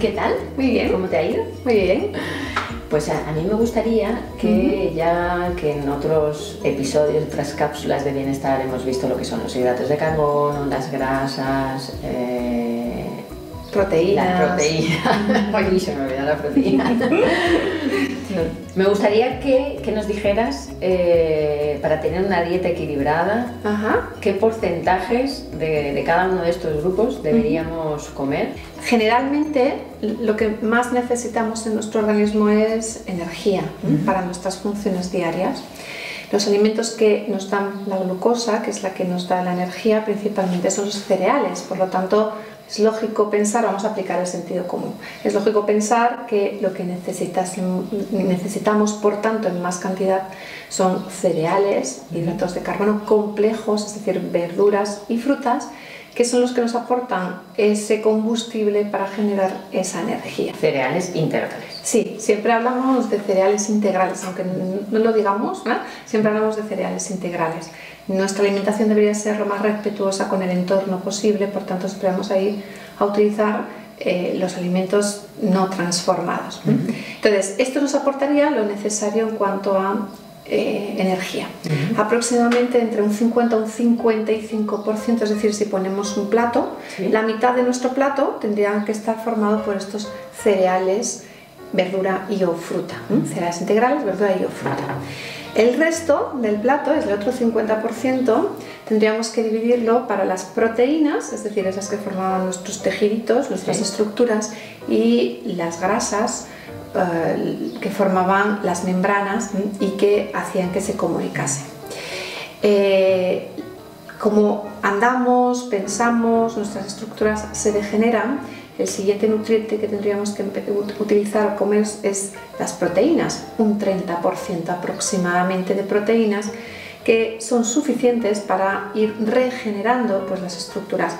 ¿Qué tal? Muy bien. ¿Cómo te ha ido? Muy bien. Pues a mí me gustaría que ya que en otros episodios, otras cápsulas de bienestar hemos visto lo que son los hidratos de carbono, las grasas, proteínas. La proteína. Ay, se me olvidó la proteína. Me gustaría que nos dijeras, para tener una dieta equilibrada, qué porcentajes de cada uno de estos grupos deberíamos comer. Generalmente lo que más necesitamos en nuestro organismo es energía para nuestras funciones diarias. Los alimentos que nos dan la glucosa, que es la que nos da la energía, principalmente son los cereales. Por lo tanto, es lógico pensar, vamos a aplicar el sentido común, es lógico pensar que lo que necesitamos, por tanto, en más cantidad son cereales, hidratos de carbono complejos, es decir, verduras y frutas, que son los que nos aportan ese combustible para generar esa energía. Cereales integrales. Sí, siempre hablamos de cereales integrales, aunque no lo digamos, ¿eh? Siempre hablamos de cereales integrales. Nuestra alimentación debería ser lo más respetuosa con el entorno posible, por tanto siempre vamos a ir a utilizar los alimentos no transformados. Entonces, esto nos aportaría lo necesario en cuanto a energía. Aproximadamente entre un 50 y un 55%, es decir, si ponemos un plato, la mitad de nuestro plato tendría que estar formado por estos cereales, verdura y o fruta. Cereales integrales, verdura y o fruta. El resto del plato, es el otro 50%, tendríamos que dividirlo para las proteínas, es decir, esas que formaban nuestros tejiditos, nuestras estructuras, y las grasas, que formaban las membranas y que hacían que se comunicase. Como andamos, pensamos, nuestras estructuras se degeneran, el siguiente nutriente que tendríamos que utilizar o comer es las proteínas, un 30% aproximadamente de proteínas que son suficientes para ir regenerando pues, las estructuras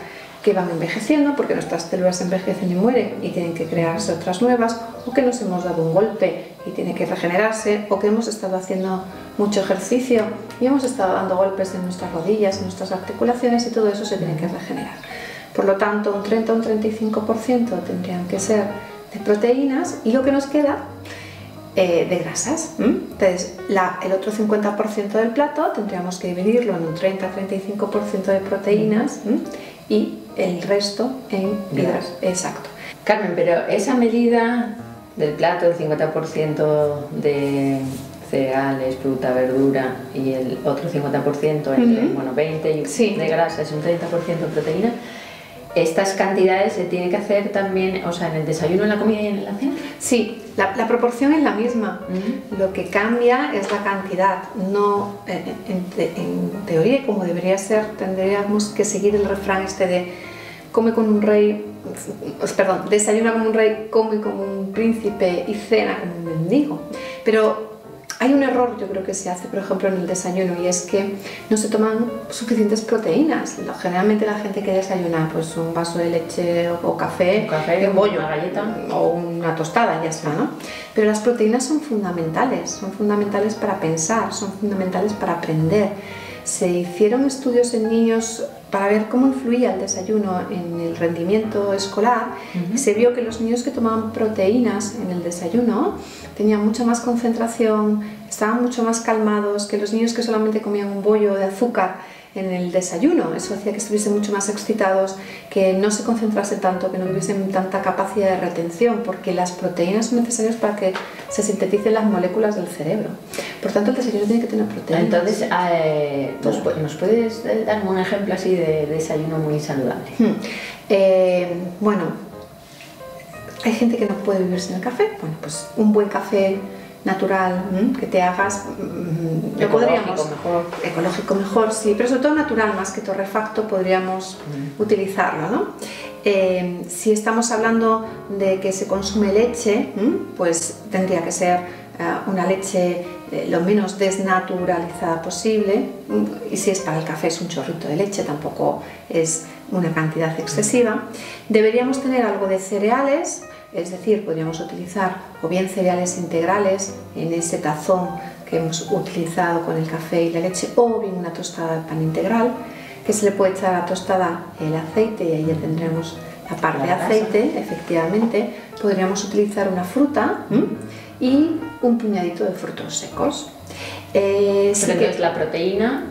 que van envejeciendo, porque nuestras células envejecen y mueren y tienen que crearse otras nuevas, o que nos hemos dado un golpe y tiene que regenerarse, o que hemos estado haciendo mucho ejercicio y hemos estado dando golpes en nuestras rodillas, en nuestras articulaciones, y todo eso se tiene que regenerar. Por lo tanto, un 30 o un 35% tendrían que ser de proteínas y lo que nos queda de grasas. Entonces, el otro 50% del plato tendríamos que dividirlo en un 30-35% de proteínas y el resto en hidratos. Exacto. Carmen, pero esa medida del plato, el 50% de cereales, fruta, verdura y el otro 50% entre, bueno, 20% de grasas y un 30% de proteína, ¿estas cantidades se tienen que hacer también, o sea, en el desayuno, en la comida y en la cena? Sí, la proporción es la misma. Lo que cambia es la cantidad. No, en teoría, como debería ser, tendríamos que seguir el refrán este de come con un rey, perdón, desayuna como un rey, come como un príncipe y cena como un mendigo. Pero hay un error, yo creo que se hace, por ejemplo, en el desayuno, y es que no se toman suficientes proteínas. Generalmente la gente que desayuna pues un vaso de leche o café, un bollo, una galleta o una tostada, ya está, ¿no? Pero las proteínas son fundamentales para pensar, son fundamentales para aprender. Se hicieron estudios en niños para ver cómo influía el desayuno en el rendimiento escolar. Se vio que los niños que tomaban proteínas en el desayuno tenían mucha más concentración, estaban mucho más calmados que los niños que solamente comían un bollo de azúcar en el desayuno. Eso hacía que estuviesen mucho más excitados, que no se concentrase tanto, que no tuviesen tanta capacidad de retención, porque las proteínas son necesarias para que se sinteticen las moléculas del cerebro. Por tanto, el desayuno tiene que tener proteínas. Entonces, ¿nos puedes dar un ejemplo así de desayuno muy saludable? Bueno, hay gente que no puede vivir sin el café. Bueno, pues un buen café natural que te hagas, lo podríamos, ecológico mejor, sí, pero sobre todo natural, más que torrefacto, podríamos utilizarlo, ¿no? Si estamos hablando de que se consume leche, pues tendría que ser una leche lo menos desnaturalizada posible, y si es para el café es un chorrito de leche, tampoco es una cantidad excesiva. Deberíamos tener algo de cereales, es decir, podríamos utilizar o bien cereales integrales en ese tazón que hemos utilizado con el café y la leche, o bien una tostada de pan integral, que se le puede echar a la tostada el aceite y ahí ya tendremos la parte de aceite, efectivamente, podríamos utilizar una fruta y un puñadito de frutos secos. Entonces la proteína,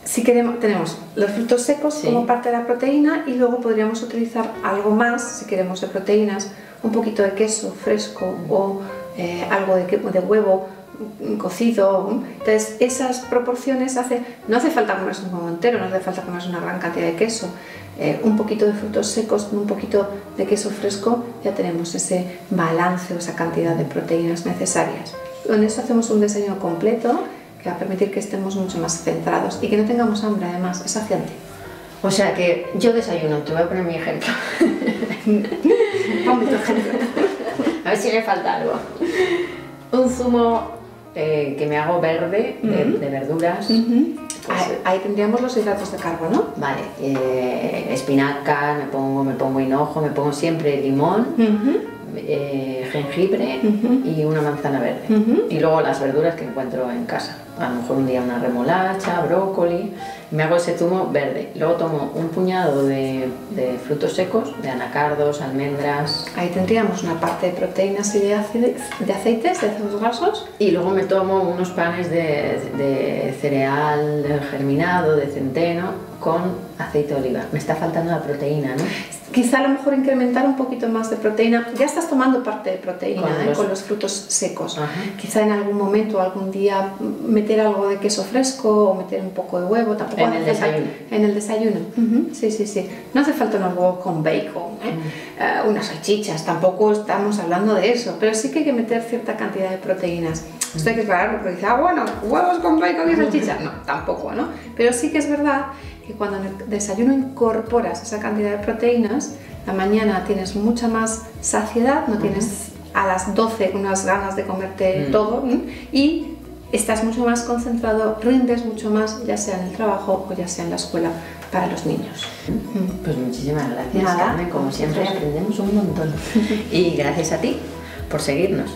si queremos, tenemos los frutos secos como parte de la proteína y luego podríamos utilizar algo más, si queremos de proteínas, un poquito de queso fresco o algo de huevo cocido. Entonces esas proporciones no hace falta comerse un huevo entero, no hace falta comerse una gran cantidad de queso, un poquito de frutos secos con un poquito de queso fresco, ya tenemos ese balance o esa cantidad de proteínas necesarias. Con eso hacemos un desayuno completo que va a permitir que estemos mucho más centrados y que no tengamos hambre, además, es saciante. O sea que yo desayuno, te voy a poner mi ejemplo. Ponme tu ejemplo. A ver si me falta algo. Un zumo que me hago verde, de verduras. Pues, ahí tendríamos los hidratos de carbono. Vale, espinaca, me pongo hinojo, me pongo siempre limón, jengibre y una manzana verde. Y luego las verduras que encuentro en casa. A lo mejor un día una remolacha, brócoli. Me hago ese zumo verde. Luego tomo un puñado de frutos secos, de anacardos, almendras. Ahí tendríamos una parte de proteínas y de aceites, de ácidos grasos. Y luego me tomo unos panes de cereal germinado, de centeno, con aceite de oliva. Me está faltando la proteína, ¿no? Quizá a lo mejor incrementar un poquito más de proteína. Ya estás tomando parte de proteína con los frutos secos. Quizá en algún momento, algún día, meter algo de queso fresco o meter un poco de huevo. Tampoco en el desayuno. En el desayuno. Sí. No hace falta unos huevos con bacon, unas salchichas. Tampoco estamos hablando de eso. Pero sí que hay que meter cierta cantidad de proteínas. Esto hay que aclararlo porque dice, bueno, huevos con bacon y salchichas. No, tampoco, ¿no? Pero sí que es verdad que cuando en el desayuno incorporas esa cantidad de proteínas, la mañana tienes mucha más saciedad, no tienes a las 12 unas ganas de comerte todo y estás mucho más concentrado, rindes mucho más, ya sea en el trabajo o ya sea en la escuela para los niños. Pues muchísimas gracias, Carmen, como siempre aprendemos un montón. Y gracias a ti por seguirnos.